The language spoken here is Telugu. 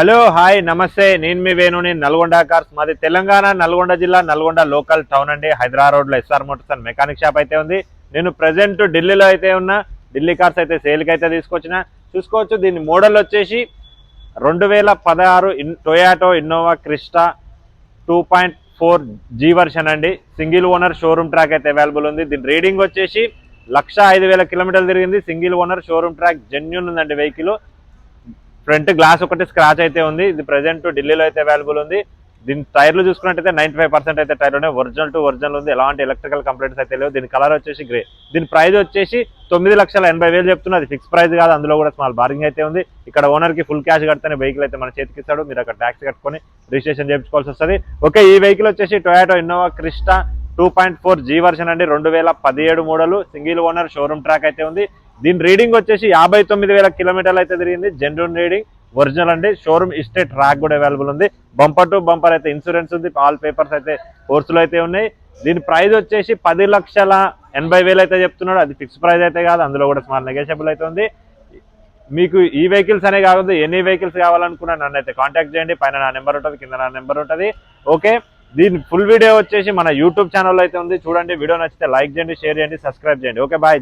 హలో హాయ్ నమస్తే నేను మీ వేణుని నల్గొండ కార్స్ మాది తెలంగాణ నల్గొండ జిల్లా నల్గొండ లోకల్ టౌన్ అండి. హైదరాబాద్ రోడ్ లో SR motors and mechanic shop అయితే ఉంది. నేను ప్రెసెంట్ ఢిల్లీలో అయితే ఉన్నా. ఢిల్లీ కార్స్ అయితే సేల్కి అయితే తీసుకొచ్చిన చూసుకోవచ్చు. దీని మోడల్ వచ్చేసి 2016 Toyota Innova Crysta 2.4 G version అండి. సింగిల్ ఓనర్ షోరూమ్ ట్రాక్ అయితే అవైలబుల్ ఉంది. దీని రీడింగ్ వచ్చేసి 1,05,000 కిలోమీటర్లు తిరిగింది. Single owner showroom track genuine ఉందండి. వెహికల్ ఫ్రంట్ గ్లాస్ ఒకటి స్క్రాచ్ అయితే ఉంది. ఇది ప్రెసెంట్ ఢిల్లీలో అయితే అవైలబుల్ ఉంది. దీని టైర్లు చూసుకున్నట్టయితే 95% అయితే టైర్ ఉన్నాయి. ఒరిజినల్ టు ఒరిజినల్ ఉంది. ఎలాంటి ఎలక్ట్రికల్ కంప్లైంట్స్ అయితే లేవు. దీని కలర్ వచ్చేసి గ్రే. దీని ప్రైస్ వచ్చేసి 9,80,000 చెప్తున్నారు. అది ఫిక్స్ ప్రైస్ కాదు. అందులో కూడా స్మాల్ బార్గింగ్ అయితే ఉంది. ఇక్కడ ఓనర్ కి ఫుల్ క్యాష్ కడితేనే వెహికల్ అయితే మన చేతికి ఇస్తాడు. మీరు అక్కడ ట్యాక్స్ కట్టుకొని రిజిస్ట్రేషన్ చేయించుకోవాల్సి వస్తుంది. ఓకే, ఈ వెహికల్ వచ్చేసి Toyota Innova Crysta 2.4 G version అండి. 2017 model. Single owner showroom track అయితే ఉంది. దీని రీడింగ్ వచ్చేసి 59,000 కిలోమీటర్లు అయితే తిరిగింది. జెన్యూన్ రీడింగ్, ఒరిజినల్ అండి. షోరూమ్ ఇస్టేట్ ట్రాక్ కూడా అవైలబుల్ ఉంది. బంపర్ టు బంపర్ అయితే ఇన్సూరెన్స్ ఉంది. ఆల్ పేపర్స్ అయితే కోర్సులో అయితే ఉన్నాయి. దీని ప్రైస్ వచ్చేసి 10,80,000 అయితే చెప్తున్నాడు. అది ఫిక్స్ ప్రైస్ అయితే కాదు. అందులో కూడా స్మాల్ నెగోషియబుల్ అయితే ఉంది. మీకు ఈ వెహికల్స్ అనే కాకుండా ఎన్ని వెహికల్స్ కావాలనుకున్నా నన్ను అయితే కాంటాక్ట్ చేయండి. పైన నా నెంబర్ ఉంటుంది, కింద నా నెంబర్ ఉంటుంది. ఓకే, దీని ఫుల్ వీడియో వచ్చేసి మన యూట్యూబ్ ఛానల్లో అయితే ఉంది. చూడండి. వీడియో నచ్చితే లైక్ చేయండి, షేర్ చేయండి, సబ్స్క్రైబ్ చేయండి. Okay, bye.